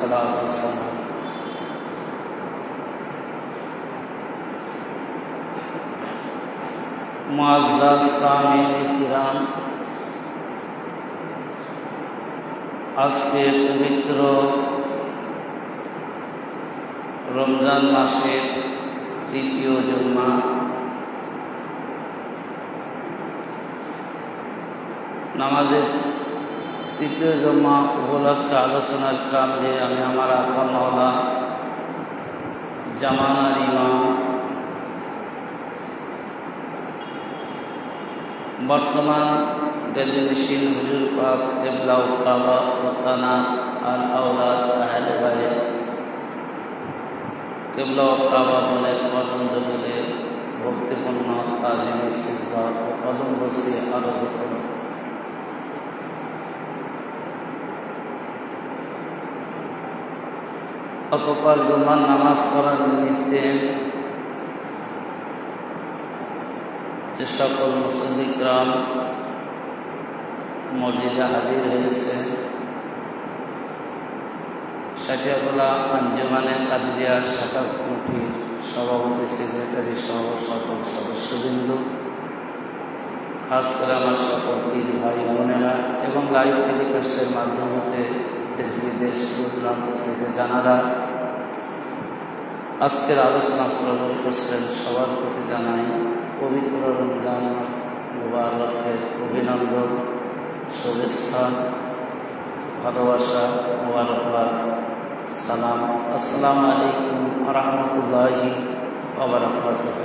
আলাইহিসসালাম। মুআজ্জাজ সামিঈন কিরাম, আজকে পবিত্র রমজান মাসের তৃতীয় জুমা। নামাজের তৃতীয় জুমা উপলক্ষে আলোচনার ক্রমে আমি আমার আপন মাওলা জামানার ইমাম, বর্তমান গদিনশীল হুজুর পাক কিবলা ও কাবা ও তানাত আল আওলাদ আহলে বাইত, কিবলা ও কাবা বলে কদম জগলে ভক্তিপূর্ণ তাজিম সিজদা ও কদম বসিয়ে আরজ করে। অতঃপর জুমার নামাজ পড়ার নিমিত্তে যে সকল মুসল্লি কিরাম মসজিদে হাজির হয়েছে, সাটিয়াগোলা আঞ্জুমানে কাদরিয়া শাখা কমিটির সভাপতি, সেক্রেটারি সহ সকল সদস্যবৃন্দ, খাস করে আমার সকল পীর ভাই বোনেরা এবং লাইভ টেলিকাস্টের মাধ্যমে দেশ বিদেশ দূরান্ত থেকে জানারা আজকের আলোচনা শ্রবণ করছেন, সবার প্রতি জানাই পবিত্র রমজান মুবারকের অভিনন্দন, শুভেচ্ছা, ভালোবাসা, মুবারকবাদ, সালাম। আসসালামু আলাইকুম ওয়া রাহমাতুল্লাহি ওয়া বারাকাতুহু।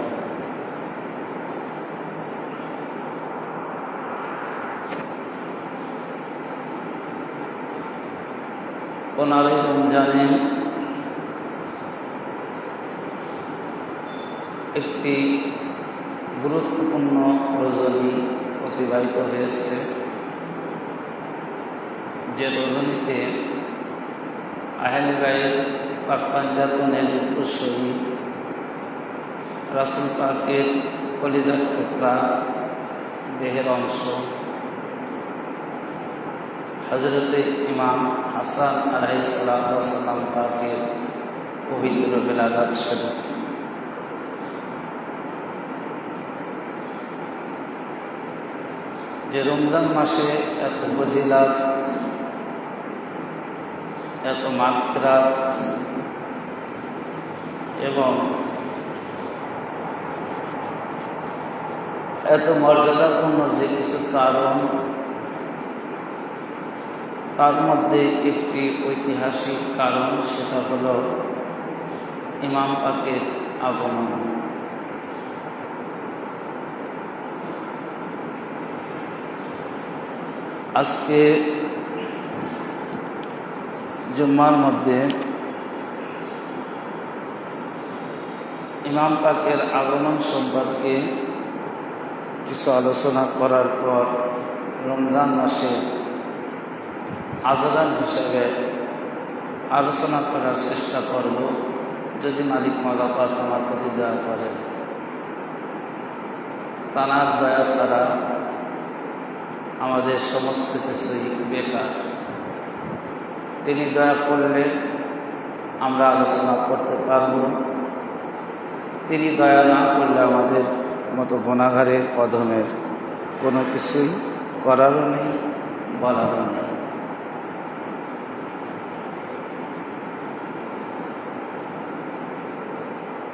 পনেরোই রমজানে একটি গুরুত্বপূর্ণ রজনী অতিবাহিত হয়েছে, যে রজনীতে আহলে বাইত পাক পাঞ্জাতনের উত্তরসূরি রাসূল পাকের কলিজার টুকরা দেহের অংশ হযরতে ইমাম হাসান আলাইহিসসালাম পাকের পবিত্র বেলাগাত শরীফ। যে রমজান মাসে এত ফজিলত, এত মাগফিরাত এবং এত মর্যাদাপূর্ণ যে কিছু কারণ, তার মধ্যে একটি ঐতিহাসিক কারণ, সেটা হলো ইমাম পাকের আগমন। আজকে জুম্মার মধ্যে ইমাম পাকের আগমন সম্পর্কে কিছু আলোচনা করার পর রমজান মাসে আজান হিসাবে আলোচনা করার চেষ্টা করব, যদি মালিক মাওলা পাক আমার প্রতি দয়া করেন। তানার দয়া ছাড়া আমাদের সমস্ত কিছুই বেকার। তিনি দয়া করলে আমরা আলোচনা করতে পারব, তিনি দয়া না করলে আমাদের মতো গুনাহগারের অধমের কোনো কিছুই করারও নেই, বলারও নেই।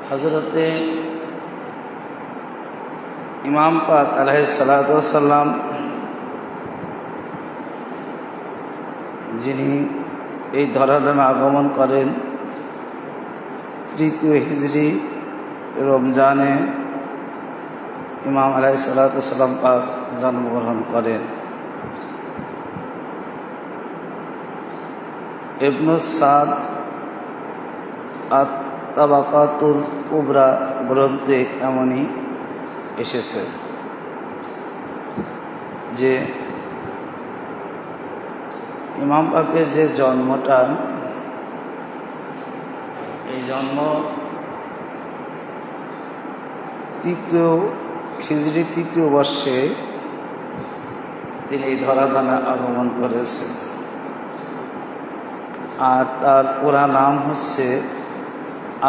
হযরতে ইমাম পাক আলাইহিসসালাম যিনি এই ধরাধামে আগমন করেন তৃতীয় হিজরি রমজানে, ইমাম আলাইহিসসালাম পাক জন্মগ্রহণ করেন। ইবনে সাদ আত-তাবাকাতুল কুবরা গ্রন্থে এমনই এসেছে যে ইমাম পাকের যে জন্মটা, এই জন্ম হিজরি তৃতীয় বর্ষে তিনি এই ধরাধামে আগমন করেছেন। আর তার পুরা নাম হচ্ছে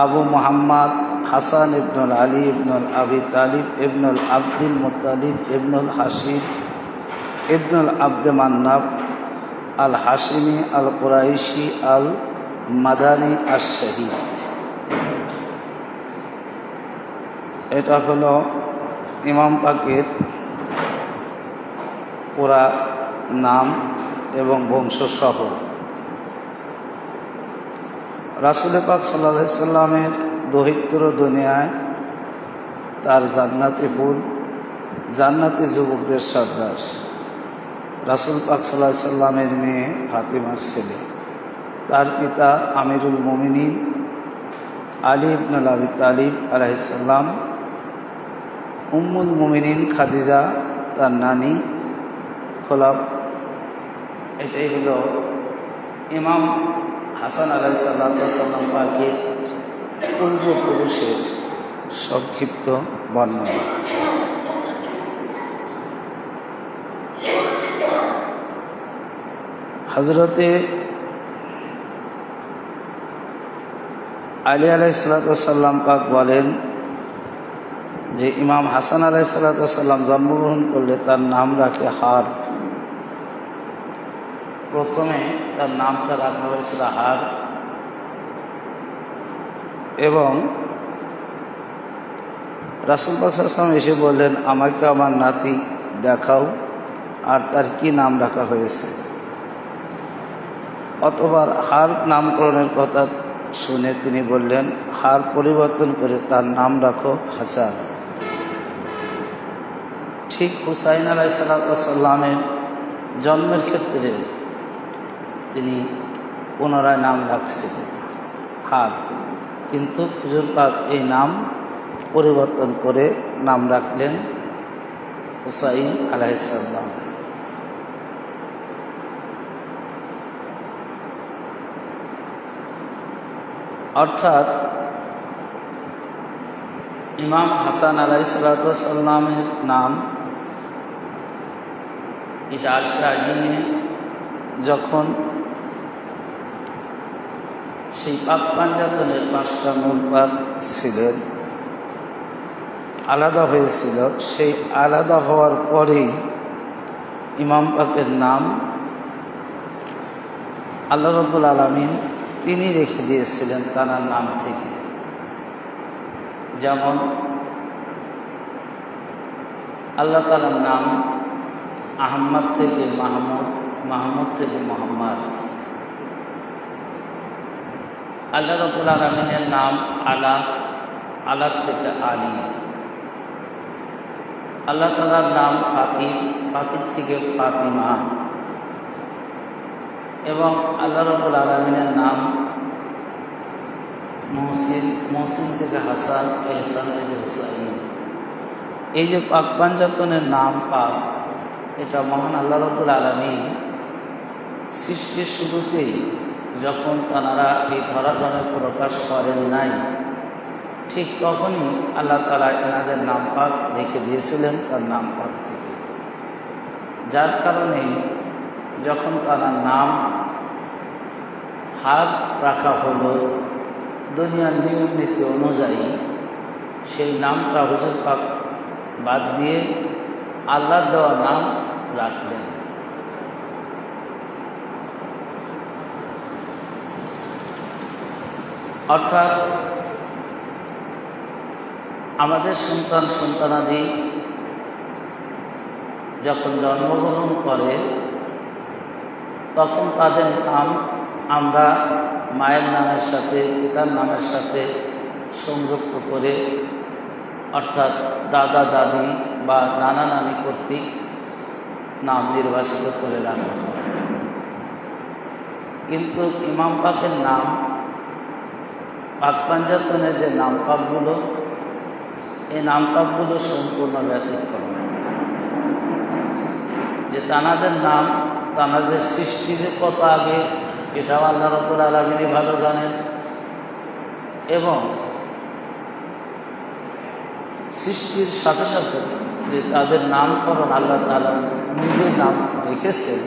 আবু মোহাম্মদ হাসান ইবনুল আলী ইবনুল আবি তালিব ইবনুল আব্দুল মুত্তালিব ইবনুল হাশিম ইবনুল আব্দে মান্নাব আল হাশিমি আল কুরাইশি আল মাদানী আশ শহীদ। এটা হলো ইমাম পাকের পুরা নাম এবং বংশসহ। রাসূল পাক সাল্লাল্লাহু আলাইহি সাল্লামের দহিত্র দুনিয়ায় তার জান্নাতি ফুল, জান্নাতি যুবকদের সর্দার। রাসূল পাক সাল্লাল্লাহু আলাইহি সাল্লামের মেয়ে ফাতিমার ছেলে। তার পিতা আমিরুল মুমিনিন আলী ইবনুল আবি তালিব আলাইহিস সালাম, উম্মুল মুমিনিন খাদিজা তার নানি খোলাফ। এটাই হলো ইমাম হাসান আলাইহিস সালাম পাকের পূর্বপুরুষের সংক্ষিপ্ত বর্ণনা। হযরতে আলী আলাইহিস সালাম পাক বলেন যে ইমাম হাসান আলাইহিস সালাম জন্মগ্রহণ করলে তার নাম রাখে হার। প্রথমে তার নামটা রাখা হয়েছিল হার, এবং রাসূল পাক সাল্লাল্লাহু আলাইহি ওয়াসাল্লাম এসে বললেন, আমাকে আমার নাতি দেখাও, আর তার কি নাম রাখা হয়েছে। অতঃপর হার নামকরণের কথা শুনে তিনি বললেন, হার পরিবর্তন করে তার নাম রাখো হাসান। ঠিক হুসাইন আলাইহিস সালামের জন্মের ক্ষেত্রে তিনি পুনরায় নাম রাখছিলেন হার, কিন্তু হুজুর পাক এই নাম পরিবর্তন করে নাম রাখলেন হুসাইন আলাইহিস সালাম। অর্থাৎ ইমাম হাসান আলাইহিস সালামের নাম এটা আরশে আজিমে যখন সেই পাক পাঞ্জাতনের 5টা মূল পাক ছিলেন, আলাদা হয়েছিল, সেই আলাদা হওয়ার পরেই ইমাম পাকের নাম আল্লাহ রাব্বুল আলামিন তিনি রেখে দিয়েছিলেন তার নাম থেকে। যেমন আল্লাহ তাআলার নাম আহমদ থেকে মাহমুদ, মাহমুদ থেকে মোহাম্মদ। আল্লাহ রাব্বুল আলামিনের নাম আলা, আলা থেকে আলী। আল্লাহ তাআলার নাম ফাকির, ফাকির থেকে ফাতিমা। এবং আল্লাহ রাব্বুল আলামিনের নাম মুহসিন, মুহসিন থেকে হাসান, এহসান থেকে হুসাইন। এই যে পাক পাঞ্জাতনের নাম পাক, এটা মহান আল্লাহ রাব্বুল আলামিন সৃষ্টির শুরুতেই যখন তাঁরা এই ধরাধামে প্রকাশ করেন নাই, ঠিক তখনই আল্লাহ তাআলা এনাদের নাম পাক রেখে দিয়েছিলেন তার নাম পাক থেকে। যার কারণে যখন তার নাম হার রাখা হলো দুনিয়ার নিয়ম নীতি অনুযায়ী, সেই নামটা হুজুর পাক বাদ দিয়ে আল্লাহর দেওয়া নাম রাখলেন। অর্থাৎ আমাদের সন্তান সন্তানাদি যখন জন্মগ্রহণ করে, তখন তাদের নাম আমরা মায়ের নামের সাথে পিতার নামের সাথে সংযুক্ত করে, অর্থাৎ দাদা দাদি বা নানা নানি কর্তৃক নাম নির্বাচিত করে রাখা হয়। কিন্তু ইমাম পাকের নাম পাক পাঞ্জাতনের যে নাম পাকগুলো, এই নাম পাকগুলো সম্পূর্ণ ব্যতিক্রম। যে তানাদের নাম, তানাদের সৃষ্টির কত আগে, এটাও আল্লাহ রাব্বুল আলামিন ভালো জানেন। এবং সৃষ্টির সাথে সাথে যে তাদের নামকরণ আল্লাহ তাআলা নিজে নাম রেখেছেন,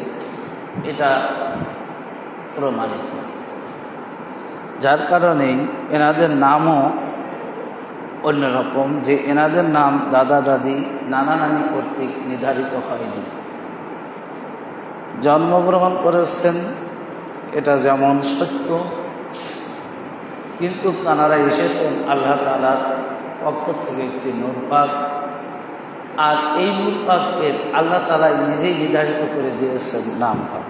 এটা প্রমাণিত। যার কারণেই এনাদের নামও অন্যরকম, যে এনাদের নাম দাদা দাদি নানা নানি কর্তৃক নির্ধারিত হয়নি। জন্মগ্রহণ করেছেন এটা যেমন সত্য, কিন্তু তাঁরা এসেছেন আল্লাহ তাআলার পক্ষ থেকে একটি নূর পাক, আর এই নূর পাককে আল্লাহ তাআলা নিজেই নির্ধারিত করে দিয়েছেন নাম পাক।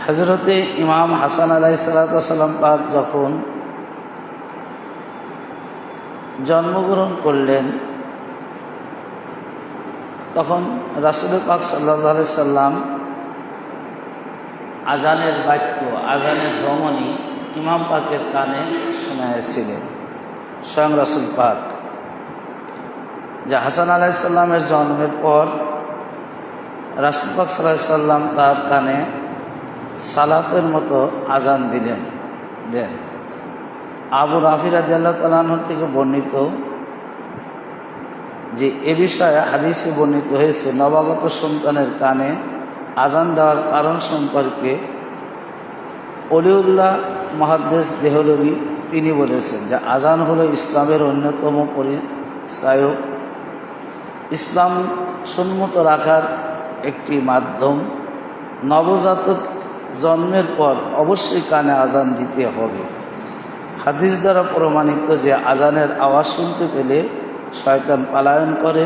হযরতে ইমাম হাসান আলাইহিস সালাম পাক যখন জন্মগ্রহণ করলেন, তখন রাসূল পাক সাল্লাল্লাহু আলাইহি সাল্লাম আজানের বাক্য, আজানের ধ্বনি ইমাম পাকের কানে শোনাইছিলেন। স্বয়ং রাসূল পাক যে হাসান আলাইহিস সালামের জন্মের পর রাসূল পাক সাল্লাল্লাহু আলাইহি সাল্লাম তার কানে সালাতের মতো আজান দেন। আবু রাফি রাদিয়াল্লাহু তাআলা আনহু থেকে বর্ণিত যে এ বিষয়ে হাদিসে বর্ণিত হয়েছে, নবাগত সন্তানের কানে আজান দেওয়ার কারণ সম্পর্কে অলিউল্লাহ মুহাদ্দিস দেহলভী তিনি বলেছেন যে আজান হলো ইসলামের অন্যতম পরিচায়ক, ইসলাম সম্মত রাখার একটি মাধ্যম। নবজাতক জন্মের পর অবশ্যই কানে আজান দিতে হবে। হাদিস দ্বারা প্রমাণিত যে আজানের আওয়াজ শুনতে পেলে শয়তান পলায়ন করে।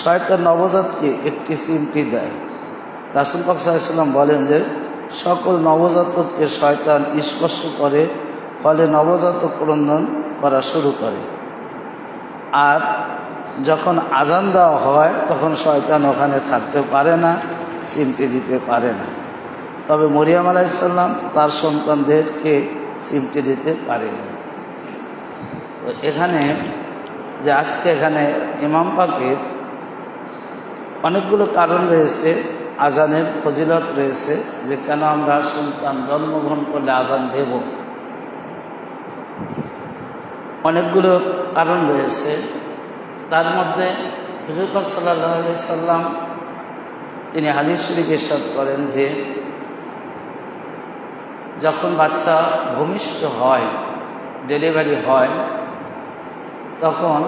শয়তান নবজাতকে একটি চিমটি দেয়। রাসূল পাক সাল্লাল্লাহু আলাইহি ওয়াসাল্লাম বলেন যে সকল নবজাতককে শয়তান স্পর্শ করে, ফলে নবজাতক ক্রন্দন করা শুরু করে। আর যখন আজান দেওয়া হয় তখন শয়তান ওখানে থাকতে পারে না, চিমটি দিতে পারে না। তবে মরিয়ম আলাইহিস সালাম তার সন্তানদেরকে চিমটি দিতে পারেনি। তো এখানে যে আজকে এখানে ইমাম পাকের অনেকগুলো কারণ রয়েছে, আজানের ফজিলত রয়েছে, যে কেন আমরা সন্তান জন্মগ্রহণ করলে আজান দেব। অনেকগুলো কারণ রয়েছে। তার মধ্যে হুজুর পাক সাল্লাল্লাহু আলাইহি সাল্লাম তিনি হাদিস শরীফে ইরশাদ করেন যে যখন বাচ্চা ভূমিষ্ঠ হয়, ডেলিভারি হয়, তখন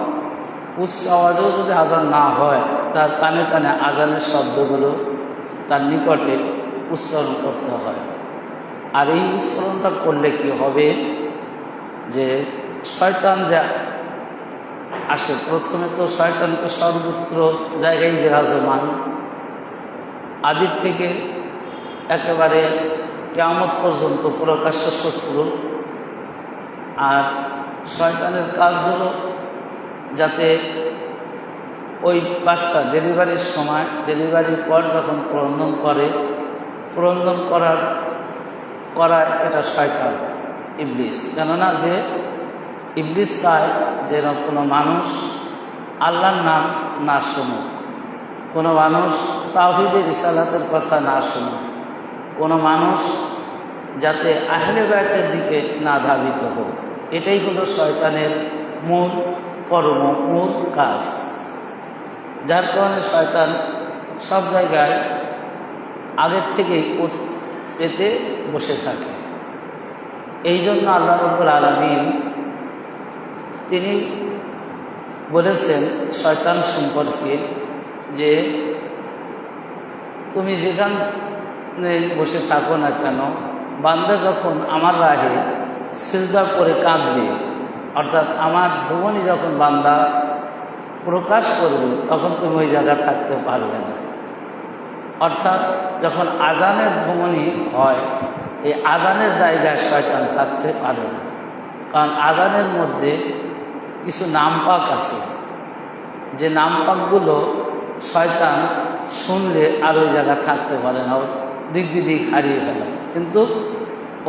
উচ্চ আওয়াজেও যদি আজান না হয়, তার কানে কানে আজানের শব্দগুলো তার নিকটে উচ্চারণ করতে হয়। আর এই উচ্চারণটা করলে কি হবে, যে শয়তান যা আসে, প্রথমে তো শয়তান তো সর্বত্র জায়গায় বিরাজমান, আদির থেকে একেবারে কিয়ামত পর্যন্ত প্রকাশ্য শত্রু। আর শয়তানের কাজ হলো যাতে ওই বাচ্চা ডেলিভারির সময়, ডেলিভারির পর যখন ক্রন্দন করা এটা শয়তান, ইবলিস। কেননা যে ইবলিস চায় যেন কোনো মানুষ আল্লাহর নাম না শুনুক, কোনো মানুষ তাওহীদের রিসালাতের কথা না শুনুক, কোনো মানুষ যাতে আহলে বায়তের দিকে না ধাবিত হোক। এটাই হলো শয়তানের মূল কাজ। যার কারণে শয়তান সব জায়গায় আগের থেকেই পেতে বসে থাকে। এই জন্য আল্লাহ রাব্বুল আলামিন তিনি বলেছেন শয়তান সম্পর্কে যে তুমি যেখানে বসে থাকো না কেন, বান্দা যখন আমার রাহে সিজদা করে কাঁদবে, অর্থাৎ আমার ধ্বনি যখন বান্দা প্রকাশ করবে, তখন তুমি ওই জায়গায় থাকতে পারবে না। অর্থাৎ যখন আজানের ধ্বনি হয়, এই আজানের জায়গায় শয়তান থাকতে পারে না। কারণ আজানের মধ্যে কিছু নামপাক আছে, যে নামপাকগুলো শয়তান শুনলে আর ওই জায়গায় থাকতে পারে না, দিক বিদিক হারিয়ে ফেলে। কিন্তু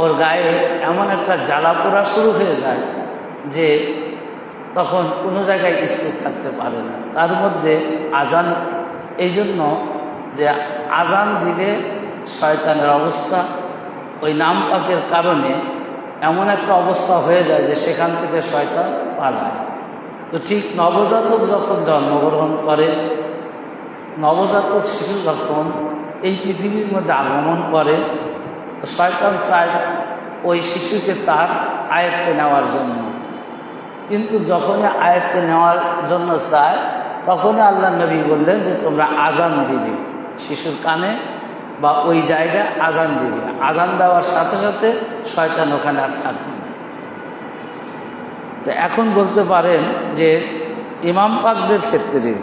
ওর গায়ে এমন একটা জ্বালা পোড়া শুরু হয়ে যায় যে তখন কোনো জায়গায় স্থির থাকতে পারে না। তার মধ্যে আজান, এই জন্য যে আজান দিলে শয়তানের অবস্থা ওই নাম পাকের কারণে এমন একটা অবস্থা হয়ে যায় যে সেখান থেকে শয়তান পালায়। তো ঠিক নবজাতক যখন জন্মগ্রহণ করে, নবজাতক শিশু যখন এই পৃথিবীর মধ্যে আগমন করে, তো শয়তান চায় ওই শিশুকে তার আয়ত্তে নেওয়ার জন্য। কিন্তু যখনই আয়ত্তে নেওয়ার জন্য চায়, তখনই আল্লাহ নবী বললেন যে তোমরা আজান দিবে, শিশুর কানে বা ওই জায়গায় আজান দিবে। আজান দেওয়ার সাথে সাথে শয়তান ওখানে আর থাকবে না। তো এখন বলতে পারেন যে ইমাম পাকদের ক্ষেত্রে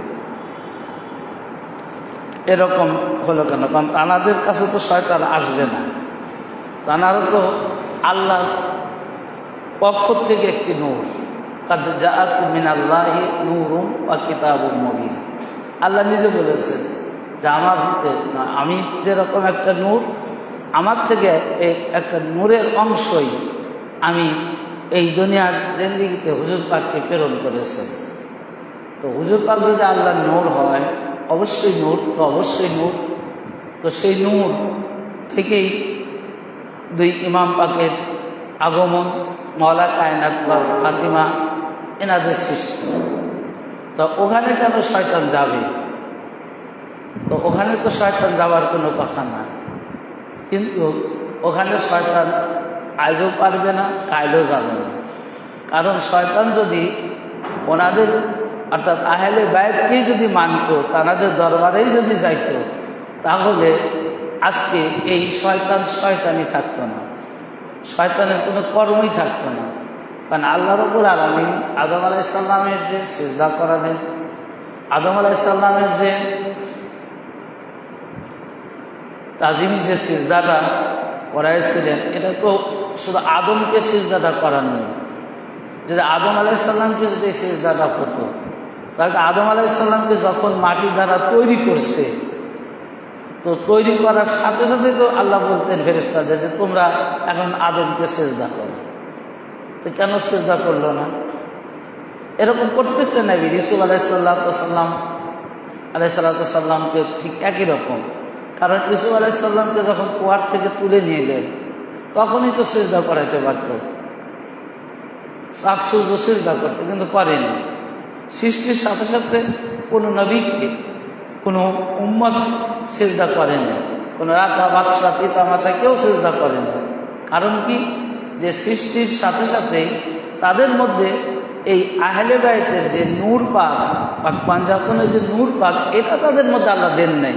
এরকম হলো কেন? কারণ তানাদের কাছে তো শয়তান আসবে না, তানারা তো আল্লাহর পক্ষ থেকে একটি নূর, কাদ জাআকুম মিনাল্লাহি নূরুন ওয়া কিতাবুম মুবিন। আল্লাহ নিজে বলেছেন যে আমি যেরকম একটা নূর, আমার থেকে একটা নূরের অংশই আমি এই দুনিয়ার জিন্দেগিতে হুজুর পাককে প্রেরণ করেছেন। তো হুজুর পাক যদি আল্লাহর নূর হয়, অবশ্যই নূর, তো অবশ্যই নূর। তো সেই নূর থেকেই দুই ইমাম পাকের আগমন, মওলা কায়নাত বা ফাতিমা এনাদের সৃষ্টি। তো ওখানে কেন শয়তান যাবে? তো ওখানে তো শয়তান যাওয়ার কোনো কথা না। কিন্তু ওখানে শয়তান আজও পারবে না, কাইলও যাবে না। কারণ শয়তান যদি ওনাদের অর্থাৎ আহলে বাইতকেই যদি মানত, তাদের দরবারেই যদি যাইত, তাহলে আজকে এই শয়তানই থাকতো না, শয়তানের কোনো কর্মই থাকতো না। কারণ আল্লাহ রাব্বুল আলামিন আদম আলাইহিস সালামের যে সিজদা করালেন, আদম আলাইহিস সালামের যে তাজিমি যে সিজদাটা করাইছিলেন, এটা তো শুধু আদমকে সিজদাটা করান নেই। যদি আদম আলাইহিস সালামকে যদি সিজদাটা হতো, তাহলে আদম আলাইহিস সালামকে যখন মাটি দ্বারা তৈরি করছে, তো তৈরি করার সাথে সাথে তো আল্লাহ বলতেন ফেরেশতাদের যে তোমরা এখন আদমকে সিজদা করো। তো কেন সিজদা করলো না? এরকম প্রত্যেকটা নবী, রাসূল আলাইহিসসালামকে ঠিক একই রকম। কারণ ইউসুফ আলাইহিসসালামকে যখন কুয়ার থেকে তুলে নিয়ে গেলেন, তখনই তো সিজদা করাইতে পারত, চাঁদ সূর্য সিজদা করতে, কিন্তু করেনি। সৃষ্টির সাথে সাথে কোনো নবীকে কোনো উম্মত সিজদা করেনি, কোনো রাজা বাদশাহ পিতা মাতা কেউ সিজদা করেনি। কারণ কি? যে সৃষ্টির সাথে সাথেই তাদের মধ্যে এই আহলে বাইতের যে নূর পাক, পাঞ্জাতনের যে নূর পাক, এটা তাদের মধ্যে আল্লাহ দেন নাই।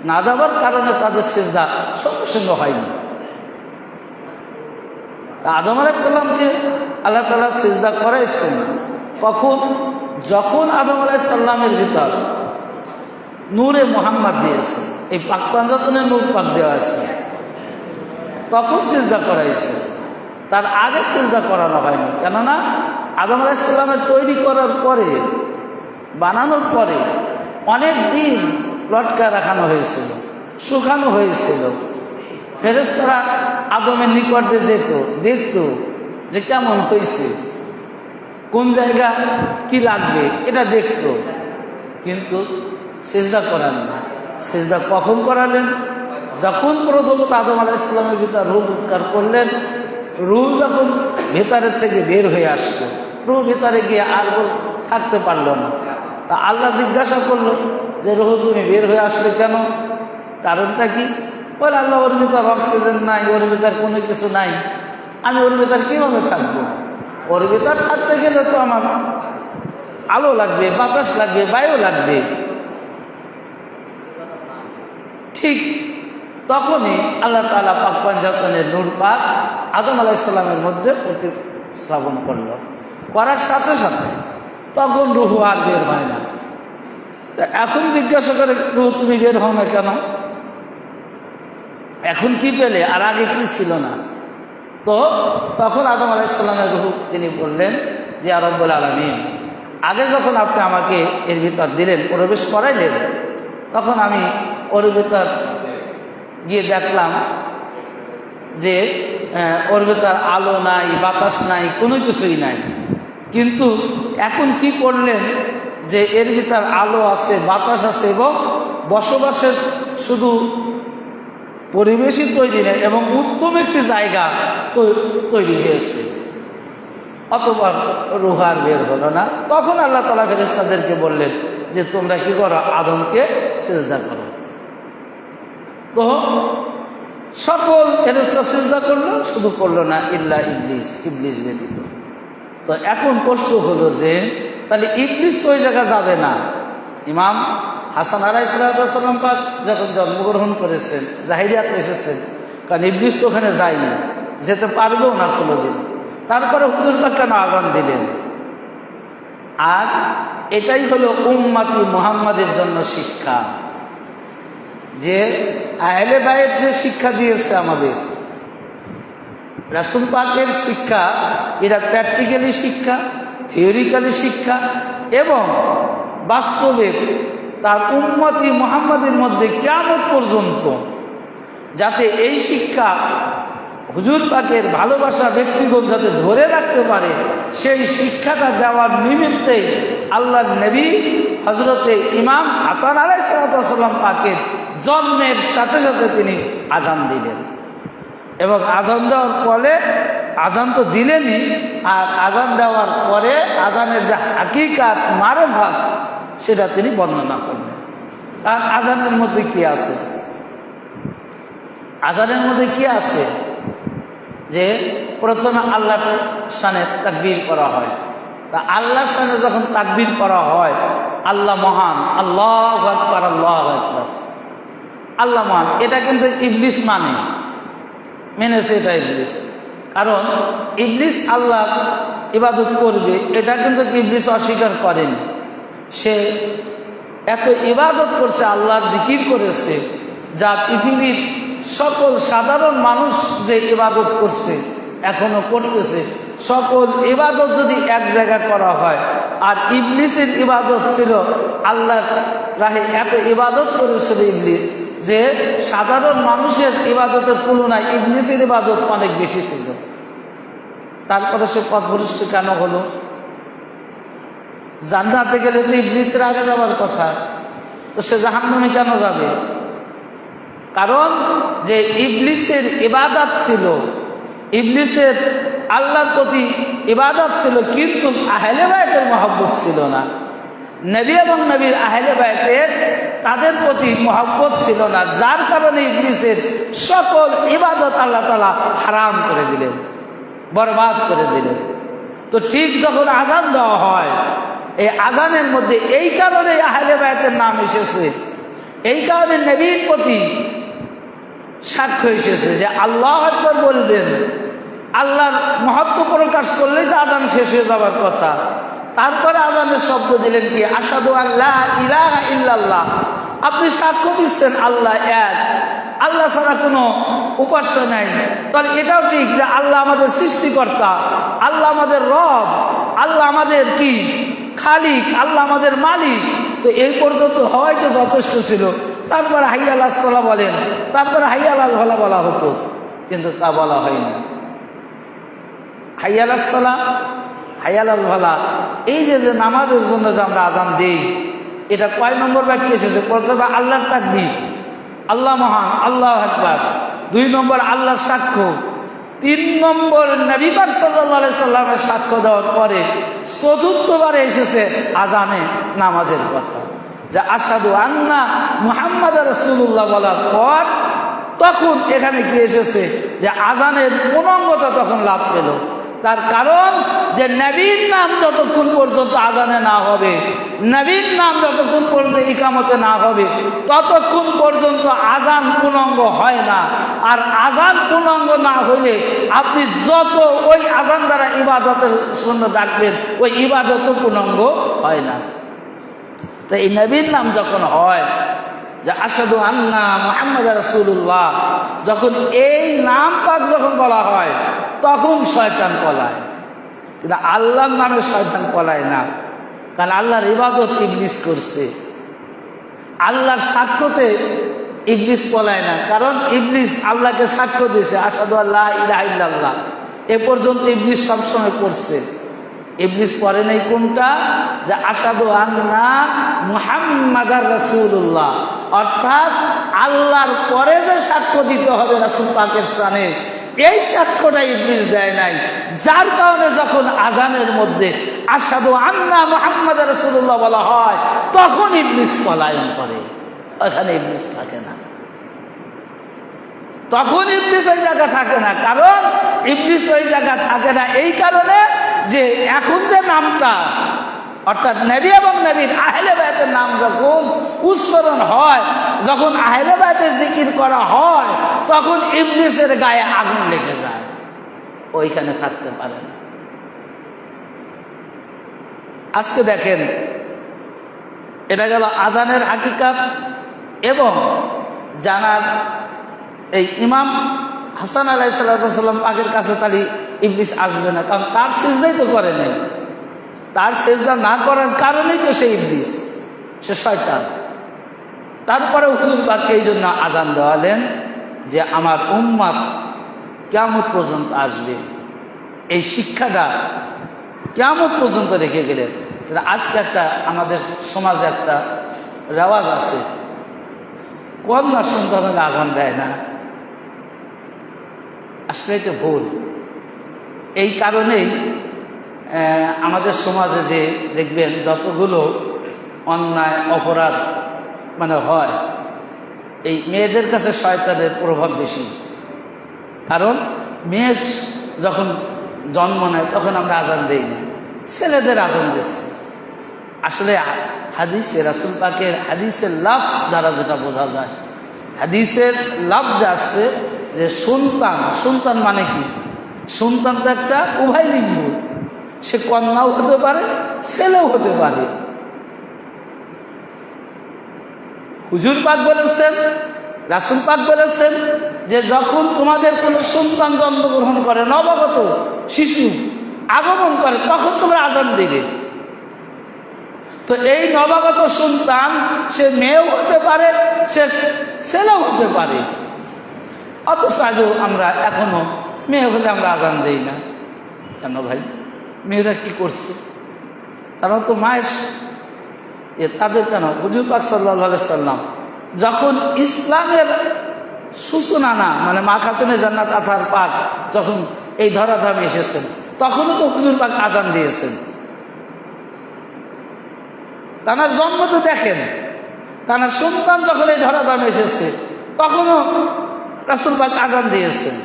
না দেওয়ার কারণে তাদের সিজদা সঙ্গে সঙ্গে হয়নি। আদম আলাইহিস সালামকে আল্লাহ তাআলা সিজদা করাইছেন কখন? যখন আদম আলাইহিস সালামের ভিতর নূরে মুহাম্মদ দিয়েছে, এই পাক পাঞ্জাতনের নূর পাক দেওয়া আছে, তখন সিজদা করাইছে। তার আগে সিজদা করানো হয়নি। কেননা আদম আলাইহিস সালামের তৈরি করার পরে, বানানোর পরে অনেক দিন লটকা রাখানো হয়েছিল, শুকানো হয়েছিল। ফেরেশতারা আদমের নিকটে যেত, দেখত যে কেমন হয়েছে, কোন জায়গা কি লাগবে, এটা দেখত, কিন্তু সিজদা করান না। সিজদা কখন করালেন? যখন প্রথমত আদম আলাইহিস সালামের ভিতর রূহ উৎকার করলেন, রূহ যখন ভেতরের থেকে বের হয়ে আসলো, রূহ ভেতরে গিয়ে আর থাকতে পারলো না। তা আল্লাহ জিজ্ঞাসা করলো যে রূহ তুমি বের হয়ে আসলে কেন? কারণটা কি? বলে আল্লাহ ওর ভিতর অক্সিজেন নাই, ওর ভিতর কোনো কিছু নাই, আমি ওর ভিতর কীভাবে থাকবো? ওর ভিতর থাকতে গেলে তো আমার আলো লাগবে, বাতাস লাগবে, বায়ু লাগবে। ঠিক তখনই আল্লাহ তাআলা পাক পাঞ্জাতনের নূর পাক আদম আলাইহিস সালামের মধ্যে প্রতিস্থাপন করলো। করার সাথে সাথে তখন রূহ আর বের হয় না। তা এখন জিজ্ঞাসা করে রূহ তুমি বের হও না কেন? এখন কি পেলে, আর আগে কি ছিল না? তো তখন আদম আলাইহিস সালামের রূহ তিনি বললেন যে ইয়া রাব্বুল আলামিন, আগে যখন আপনি আমাকে এর ভিতর দিলেন, প্রবেশ করাইলেন, তখন আমি ওর ভিতর গিয়ে দেখলাম যে ওর ভিতর আলো নাই, বাতাস নাই, কোনো কিছুই নাই। কিন্তু এখন কি করলেন যে এর ভিতর আলো আছে, বাতাস আছে এবং বসবাসের শুধু পরিবেশই তৈরি নেই এবং উত্তম একটি জায়গা তৈরি হয়েছে, অথবা রূহ আর বের হলো না। তখন আল্লাহ তাআলা ফেরেশতাদেরকে বললেন যে তোমরা কি করো? আদমকে সিজদা করো। তো সকল ফেরেশতা সিজদা করলো, শুধু করলো না ইল্লা ইবলিস, ইবলিস ব্যতীত। তো এখন প্রশ্ন হলো যে তাহলে ইবলিস তো ওই জায়গা যাবে না। ইমাম হাসান আলাইহিস সালাম পাক যখন জন্মগ্রহণ করেছেন, জাহিরিয়াতে এসেছেন, কারণ ইবলিস তো ওখানে যায়নি, যেতে পারবেও না কোনোদিন। তারপরে হুজুর পাক কেন আজান দিলেন? আর এটাই হলো উম্মতি মুহাম্মাদের জন্য শিক্ষা, যে আহলে বায়েত যে শিক্ষা দিয়েছে আমাদের, রাসূল পাকের শিক্ষা, এটা প্র্যাকটিক্যালি শিক্ষা, থিওরিক্যালি শিক্ষা, এবং বাস্তবে তার উম্মতি মুহাম্মাদের মধ্যে কিয়ামত পর্যন্ত যাতে এই শিক্ষা হুজুর পাকের ভালোবাসা ব্যক্তিগণ যাতে ধরে রাখতে পারে, সেই শিক্ষাটা দেওয়ার নিমিত্তে আল্লাহর নবী হজরতে ইমাম হাসান আলাইহিস সালাম পাকের জন্মের সাথে সাথে তিনি আজান দিলেন। এবং আজান দেওয়ার পরে, আজান তো দিলেনই, আর আজান দেওয়ার পরে আজানের যে হাকিকাত মারফাত সেটা তিনি বর্ণনা করলেন। আর আজানের মধ্যে কি আছে? আজানের মধ্যে কি আছে? যে প্রথমে আল্লাহর শানে তাকবীর করা হয়। তা আল্লাহর শানে যখন তাকবীর করা হয়, আল্লাহ মহান, আল্লাহু আকবার, আল্লাহু আকবার, আল্লাহ মহান, এটা কিন্তু ইবলিস মেনেছে এটা ইবলিস। কারণ ইবলিস আল্লাহ ইবাদত করবে, এটা কিন্তু ইবলিস অস্বীকার করেনি। সে এত ইবাদত করছে, আল্লাহর জিকির করেছে, যা পৃথিবীর সকল সাধারণ মানুষ যে ইবাদত করছে, এখনো করতেছে, সকল ইবাদত যদি এক জায়গায় করা হয়, আর ইবলিসের ইবাদত ছিল আল্লাহর রাহে এত ইবাদত করেছিল ইবলিস, যে সাধারণ মানুষের ইবাদতের তুলনায় ইবলিসের ইবাদত অনেক বেশি ছিল। তারপরে সে পথভ্রষ্ট কেন হলো? জান্নাতে গেলে তো ইবলিসের আগে যাওয়ার কথা, তো সে জাহান্নামে কেন যাবে? কারণ যে ইবলিসের ইবাদত ছিল, ইবলিসের আল্লাহর প্রতি ইবাদত ছিল, কিন্তু আহলে বায়তের মহব্বত ছিল না। নবী এবং নবীর আহলে বায়তের তাদের প্রতি মহব্বত ছিল না, যার কারণে ইবলিসের সকল ইবাদত আল্লাহ তাআলা হারাম করে দিলেন, বরবাদ করে দিলেন। তো ঠিক যখন আজান দেওয়া হয়, এই আজানের মধ্যে এই কারণে আহলে বায়তের নাম এসেছে, এই কারণে নবীর প্রতি সাক্ষ্য এসেছে যে আল্লাহু আকবার বলবেন, আল্লাহর মহত্ব প্রকাশ করলেই তো আজান শেষ হয়ে যাবার কথা। তারপরে আজানের শব্দ দিলেন কি? আশহাদু আল্লা ইলাহা ইল্লাল্লাহ। আপনি সাক্ষ্য দিচ্ছেন আল্লাহ এক, আল্লাহ ছাড়া কোনো উপাস্য নাই। তাহলে এটাও ঠিক যে আল্লাহ আমাদের সৃষ্টিকর্তা, আল্লাহ আমাদের রব, আল্লাহ আমাদের কি খালিক, আল্লাহ আমাদের মালিক। তো এই পর্যন্ত হওয়াই তো যথেষ্ট ছিল। তারপরে হাইয়া আলাস সালাহ বলেন, তারপরে হাইয়া আলাল ফালাহ বলা হতো, কিন্তু তা বলা হয়নি। হাইয়া আলাস সালাহ, হাইয়া আলাল ফালাহ, এই যে নামাজের জন্য যে আমরা আজান দেই, এটা কয় নম্বর বাক্য এসেছে? প্রথমে আল্লাহর তাকবীর, আল্লাহ মহান, আল্লাহু আকবার। 2 নম্বর আল্লাহর সাক্ষ্য। 3 নম্বর নবী পাক সাল্লাল্লাহু আলাইহি সাল্লামের সাক্ষ্য দেওয়ার পরে 4র্থবারে এসেছে আজানে নামাজের কথা, যে আশহাদু আন্না মুহাম্মাদুর রাসূলুল্লাহ বলার পর তখন এখানে কি এসেছে? যে আজানের পূর্ণাঙ্গতা তখন লাভ পেল। তার কারণ যে নবীর নাম যতক্ষণ পর্যন্ত আজানে না হবে, নবীর নাম যতক্ষণ পর্যন্ত ইকামতে না হবে, ততক্ষণ পর্যন্ত আজান পূর্ণাঙ্গ হয় না। আর আজান পূর্ণাঙ্গ না হইলে আপনি যত ওই আজান দ্বারা ইবাদতের জন্য ডাকবেন, ওই ইবাদতও পূর্ণাঙ্গ হয় না। তো এই নবীর নাম যখন হয়, যে আশহাদু আন্না মুহাম্মাদুর রাসূলুল্লাহ, যখন এই নাম পাক যখন বলা হয়, তখন শয়তান পলায়। কিন্তু আল্লাহর নামে শয়তান পলায় না, কারণ আল্লাহর ইবাদত ইবলিস করছে। আল্লাহর সাক্ষ্যতে ইবলিস পলায় না, কারণ ইবলিস আল্লাহকে সাক্ষ্য দিয়েছে আশহাদু আল্লা ইলাহা ইল্লাল্লাহ। এ পর্যন্ত ইবলিস সবসময় পড়ছে। ইবলিস পড়ে নাই কোনটা? যে আশহাদু আন্না মুহাম্মাদুর রাসূলুল্লাহ, অর্থাৎ আল্লাহর পরে যে সাক্ষ্য দিতে হবে রাসূল পাকের শানে, এই সাক্ষ্যটা ইবলিস দেয় নাই। যার কারণে যখন আজানের মধ্যে আশহাদু আন্না মুহাম্মাদুর রাসূলুল্লাহ বলা হয়, তখন ইবলিস পলায়ন করে, ওখানে ইবলিস থাকে না। তখন ইবলিস ওই জায়গা থাকে না। কারণ ইবলিস ওই জায়গা থাকে না এই কারণে যে এখন যে নামটা অর্থাৎ নবী এবং নবীর আহলে বায়তের নাম যখন উচ্চারণ হয়, যখন আহলে বায়তের জিকির করা হয়, তখন ইবলিসের গায়ে আগুন লেগে যায়, ওইখানে থাকতে পারে না। আজকে দেখেন, এটা গেল আজানের হাকিকাত এবং জানার। এই ইমাম হাসান আলাইহিস সালাম আগের কাছে তাহলে ইবলিস আসবে না, কারণ তার সিজদাই তো করে নাই। তার সিজদা না করার কারণেই তো সে ইবলিস, সে শয়তান। তারপরে হুজুর পাক এই জন্য আজান দেওয়ালেন যে আমার উম্মত কিয়ামত পর্যন্ত আসবে, এই শিক্ষাটা কিয়ামত পর্যন্ত রেখে গেলেন। আজকে একটা আমাদের সমাজে একটা রেওয়াজ আছে, কন্যা সন্তানকে আজান দেয় না। আসলে এটা ভুল। এই কারণেই আমাদের সমাজে যে দেখবেন যতগুলো অন্যায় অপরাধ হয়, এই মেয়েদের কাছে শয়তানের প্রভাব বেশি। কারণ মেয়ে যখন জন্ম নেয় তখন আমরা আজান দেই না, ছেলেদের আজান দিচ্ছি। আসলে হাদিসে রাসূল পাকের হাদিসের লাফজ দ্বারা যেটা বোঝা যায়, হাদিসের লাফজে আসছে যে সন্তান মানে কি? সন্তান তো একটা উভয় লিঙ্গ, সে কন্যাও হতে পারে, ছেলেও হতে পারে। হুজুর পাক বলেছেন, রাসূল পাক বলেছেন যে যখন তোমাদের কোনো সন্তান জন্মগ্রহণ করে, নবাগত শিশু আগমন করে, তখন তোমরা আজান দেবে। তো এই নবাগত সন্তান সে মেয়েও হতে পারে, সে ছেলেও হতে পারে। অথচ আজও আমরা এখনো মেয়ে হলে আমরা আজান দেই না। কেন ভাই? মেয়েরা কি করছে? তারা তো মায়ের তাদের কেন? হুজুর পাক সাল্লাল্লাহু আলাইহি সাল্লাম যখন ইসলামের সূচনা মানে মা খাতুনে জান্নাত আতার পাক যখন এই ধরাধামে এসেছেন, তখনও তো হুজুর পাক আজান দিয়েছেন। তার জন্ম তো দেখেন, তার সন্তান যখন এই ধরাধামে এসেছে তখনও রাসূল পাক আজান দিয়েছেন।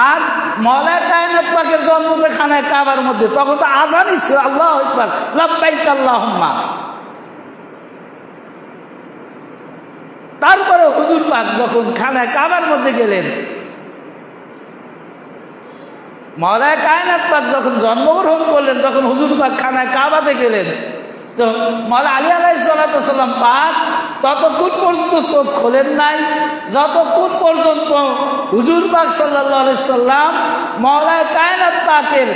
আর মওলা কায়নাত পাকের জন্ম খানায় কাবার মধ্যে, তখন তো আজানই ছিল, আল্লাহু আকবার, লাব্বাইক আল্লাহুম্মা। তারপরে হুজুর পাক যখন খানায় কাবার মধ্যে গেলেন, মওলা কায়নাত পাক যখন জন্মগ্রহণ করলেন, যখন হুজুর পাক খানায় কাবাতে গেলেন, তো মওলা আলী আলাইহিস সালাম পাক ততক্ষণ পর্যন্ত চোখ খোলেন নাই যতক্ষণ পর্যন্ত হুজুর পাক সাল্লাল্লাহু আলাইহি সাল্লাম মওলা কায়নাত পাকের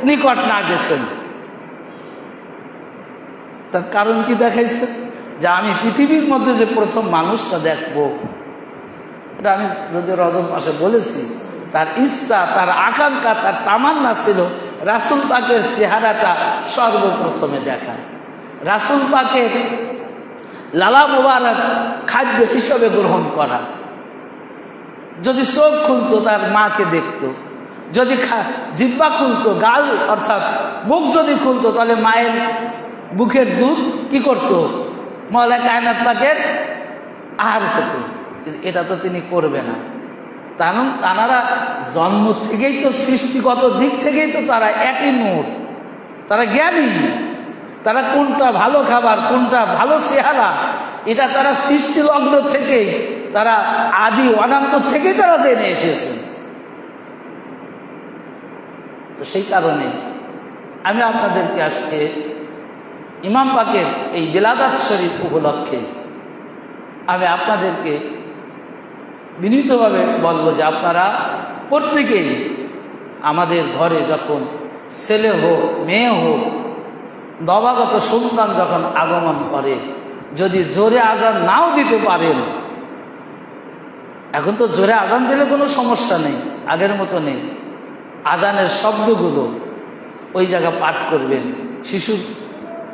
নিকট না গেছেন। তার কারণ কি দেখাইছে? যে আমি পৃথিবীর মধ্যে যে প্রথম মানুষটা দেখব, এটা আমি যদি রজব মাসে বলেছি, তার ইচ্ছা, তার আকাঙ্ক্ষা, তার তামান্না ছিল রাসূল পাকের চেহারাটা সর্বপ্রথমে দেখা, রাসূল পাকের লালা মুবারক খাদ্য হিসাবে গ্রহণ করা। যদি চোখ খুলতো তার মাকে দেখতো, যদি জিহ্বা খুলতো, গাল অর্থাৎ মুখ যদি খুলতো, তাহলে মায়ের বুকের দুধ কি করতো? মওলা কায়নাত পাকের আহার হতো। এটা তো তিনি করবে না। কারণ তারা জন্ম থেকেই তো সৃষ্টিগত দিক থেকেই তো তারা একই নূর, তারা জ্ঞানী। তারা কোনটা ভালো খাবার, কোনটা ভালো চেহারা, এটা তারা সৃষ্টি লগ্ন থেকেই, তারা আদি অনন্ত থেকেই তারা জেনে এসেছেন। তো সেই কারণে আমি আপনাদেরকে আজকে ইমাম পাকের এই বিলাদাত শরীফ উপলক্ষে আমি আপনাদেরকে বিনীতভাবে বলবো যে আপনারা প্রত্যেকেই আমাদের ঘরে যখন ছেলে হোক মেয়ে হোক, নবাগত সন্তান যখন আগমন করে, যদি জোরে আজান নাও দিতে পারেন, এখন তো জোরে আজান দিলে কোনো সমস্যা নেই, আগের মতো নেই, আজানের শব্দগুলো ওই জায়গা পাঠ করবেন, শিশুর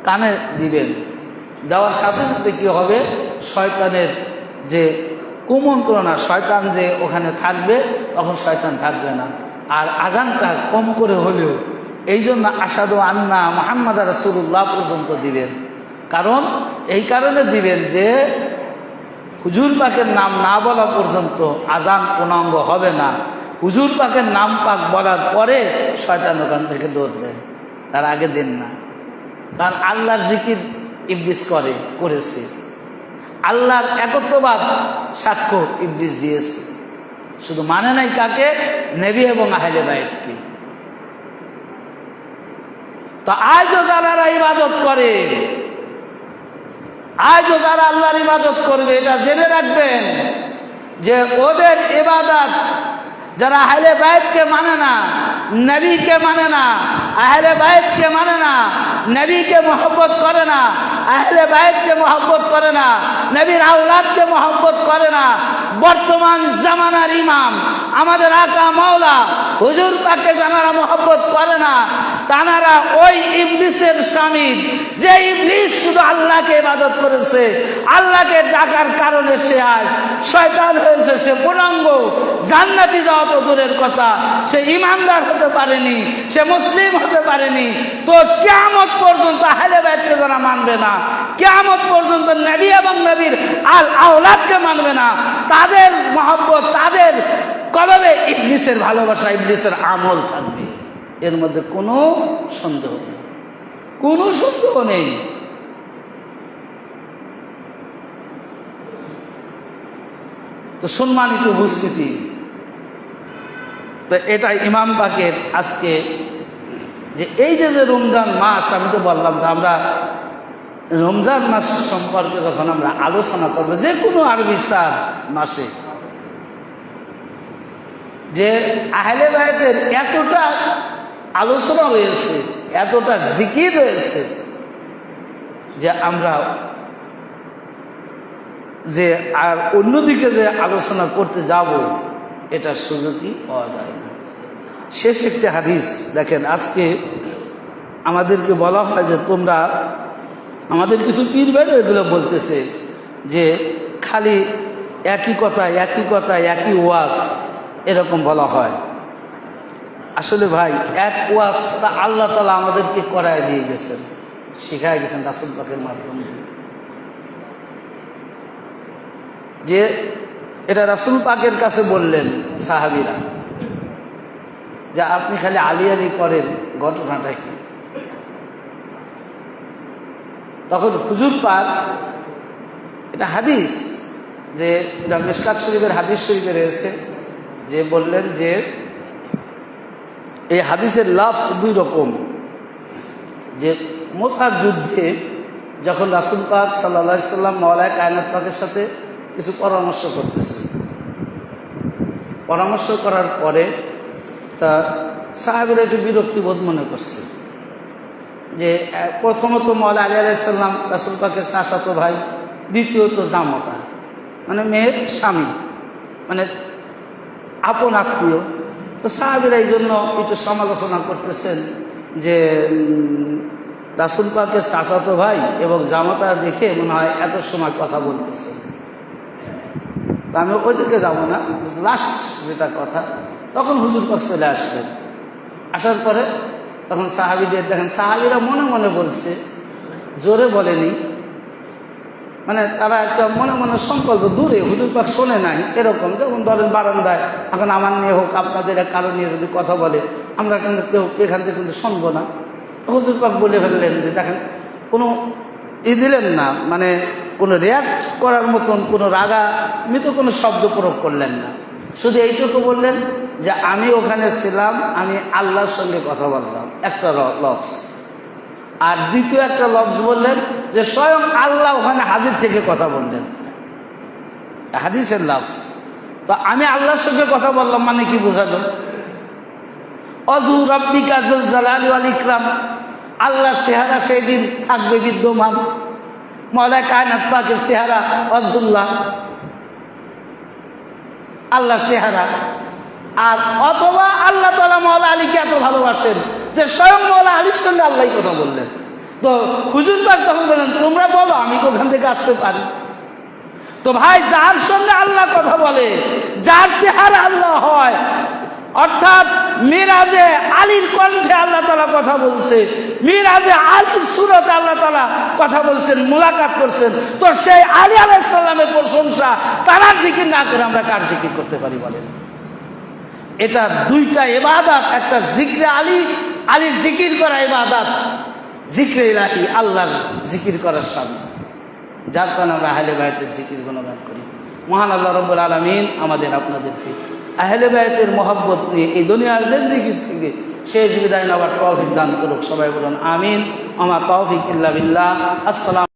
কানে দিবেন। দেওয়ার সাথে সাথে কী হবে? শয়তানের যে কুমন্ত্রণা, শয়তান যে ওখানে থাকবে, তখন শয়তান থাকবে না। আর আজানটা কম করে হলেও এই জন্য আশহাদু আন্না মুহাম্মাদা রাসূলুল্লাহ পর্যন্ত দিবেন। কারণ এই কারণে দিবেন যে হুজুর পাকের নাম না বলা পর্যন্ত আজান পূর্ণাঙ্গ হবে না। হুজুর পাকের নাম পাক বলার পরে শয়তান ওখান থেকে দৌড় দেয়, তার আগে দেন না। কারণ আল্লাহর জিকির ইবলিস করেছে, আল্লাহর একত্ববাদ সাক্ষ্য ইবলিস দিয়েছে, শুধু মানে নাই কাকে? নবী এবং আহলে বায়তকে। তো আজও যারা ইবাদত করে, আজও যারা আল্লাহর ইবাদত করবে, এটা জেনে রাখবেন যে ওদের ইবাদত যারা আহলে বায়তকে মানে না, নবীকে মানে না, আহলে বায়তকে মানে না, নবীকে মহব্বত করে না, আহলে বায়তকে মহব্বত করে না, নবীর আওলাদকে মহব্বত করে না, বর্তমান জামানার ইমাম আমাদের আকা মাওলা হুজুর পাককে যারা মহব্বত করে না, তারা ওই ইবলিসের স্বামী, যে ইবলিস শুধু আল্লাহকে ইবাদত করেছে, আল্লাহকে ডাকার কারণে সে আজ শয়তান হয়েছে, সে পূর্ণাঙ্গ জান্নাতি যাওয়া তো দূরের কথা, সে ইমানদার হতে পারেনি, সে মুসলিম হতে পারেনি। তো কিয়ামত পর্যন্ত আহলে বাইতকে যারা মানবে না, কিয়ামত পর্যন্ত নবী এবং নবীর আওলাদকে মানবে না, তাদের মহব্বত, তাদের কলবে ইবলিসের ভালোবাসা, ইবলিসের আমল থাকবে। এর মধ্যে কোনো সন্দেহ নেই, কোনো সন্দেহ নেই। তো সম্মানিত উপস্থিতি, তো এটা ইমাম পাকের আজকে যে এই যে রমজান মাস, আমি তো বললাম যে আমরা রমজান মাস সম্পর্কে যখন আমরা আলোচনা করবো, যে কোনো আরবি 4 মাসে, যে আহলে বায়তের এতটা আলোচনা রয়েছে, এতটা জিকির রয়েছে, যে আমরা যে আর অন্যদিকে যে আলোচনা করতে যাব, এটার সুযোগই পাওয়া যায় না। শেষ একটি হাদিস দেখেন, আজকে আমাদেরকে বলা হয় যে তোমরা, আমাদের কিছু পীর ভাই এগুলো বলতেছে যে খালি একই কথা একই কথা একই ওয়াজ এরকম বলা হয়। আসলে ভাই, এক ওয়াজ তা আল্লাহ তাআলা আমাদেরকে করায় দিয়ে গেছেন, শিখায় গেছেন রাসূল পাকের মাধ্যমে, যে এটা রাসূল পাকের কাছে বললেন সাহাবীরা যে আপনি খালি আলী আলী করেন, ঘটনাটা কি? তখন হুজুর পাক, এটা হাদিস, যে এটা মিশকাত শরীফের হাদিস শরীফে রয়েছে, যে বললেন যে এই হাদিসের লফজ 2 রকম। যে মুতার যুদ্ধে যখন রাসূল পাক সাল্লাল্লাহু আলাইহি সাল্লাম মাওলানা কায়নাত পাকের সাথে কিছু পরামর্শ করতেছে, পরামর্শ করার পরে তা সাহাবীরা একটু বিরক্তিবোধ মনে করছে, যে প্রথমত মাওলানা আলী আলাইহিস সালাম রাসূল পাকের চাচাতো ভাই, দ্বিতীয়ত জামাতা মানে মেয়ের স্বামী, মানে আপন আত্মীয়। তো সাহাবীরা এই জন্য একটু সমালোচনা করতেছেন যে রাসূল পাকের চাচাতো ভাই এবং জামাতা দেখে মনে হয় এত সময় কথা বলতেছে। আমি ওইদিকে যাব না, লাস্ট যেটা কথা, তখন হুজুর পাক চলে আসলেন। আসার পরে তখন সাহাবীদের দেখেন, সাহাবীরা মনে মনে বলছে, জোরে বলেনি, মানে তারা একটা মনে মনে সংকল্প, দূরে হুজুর পাক শোনে নাই, এরকম। যেমন ধরেন বারান্দায় এখন আমার নিয়ে হোক, আপনাদের এক কারণ নিয়ে যদি কথা বলে, আমরা কিন্তু কেউ এখান থেকে কিন্তু শুনবো না। হুজুর পাক বলে ফেললেন যে দেখেন, কোনো দিলেন না, মানে কোনো রিয়াক্ট করার মতন কোনো রাগান্বিত কোনো শব্দ প্রয়োগ করলেন না, শুধু এইটুকু বললেন যে আমি ওখানে ছিলাম, আমি আল্লাহর সঙ্গে কথা বললাম, একটা লফজ। আর দ্বিতীয় একটা লফজ বললেন যে স্বয়ং আল্লাহ ওখানে হাজির থেকে কথা বললেন, হাদিসের লফজ। তো আমি আল্লাহর সঙ্গে কথা বললাম মানে কি বোঝালো? অযু রাব্বিকা যুল জালালি ওয়াল ইকরাম, আল্লাহর চেহারা সেই দিন থাকবে বিদ্যমান, মাওলানা কায়নাত পাকের চেহারা ওয়াজহুল্লাহ, আল্লাহ চেহারা। আর অথবা আল্লাহ তাআলা মাওলানা আলীকে এত ভালোবাসেন যে স্বয়ং মাওলানা আলীর সঙ্গে আল্লাহ কথা বললেন। তো হুজুর পাক তখন বললেন, তোমরা বলো, আমি ওখান থেকে আসতে পারি। তো ভাই, যার সঙ্গে আল্লাহ কথা বলে, যার চেহারা আল্লাহ হয়, অর্থাৎ মিরাজে আলীর কণ্ঠে আল্লাহ তাআলা কথা বলছে, মিরাজে আলীর সুরতে আল্লাহ তাআলা কথা বলছেন, মুলাকাত করছেন। তো সেই আলী আলাইহিস সালামের প্রশংসা তারা জিকির না করে আমরা কার জিকির করতে পারি বলেন? এটা দুইটা ইবাদত, একটা জিকরে আলী, আলীর জিকির করা ইবাদত, জিকরে ইলাহি আল্লাহর জিকির করার সামনে, যার কারণে আমরা আহলে বায়তের জিকির গুণগান করি। মহান আল্লাহ রাব্বুল আলামিন আমাদের আপনাদেরকে আহলে বায়তের মহব্বত নিয়ে এই দুনিয়ার জিন্দেগি থেকে শেষ বিদায় নেওয়ার তৌফিক দান করুক। সবাই বলুন আমিন। আমা তৌফিক ইল্লা বিল্লাহ। আসসালাম।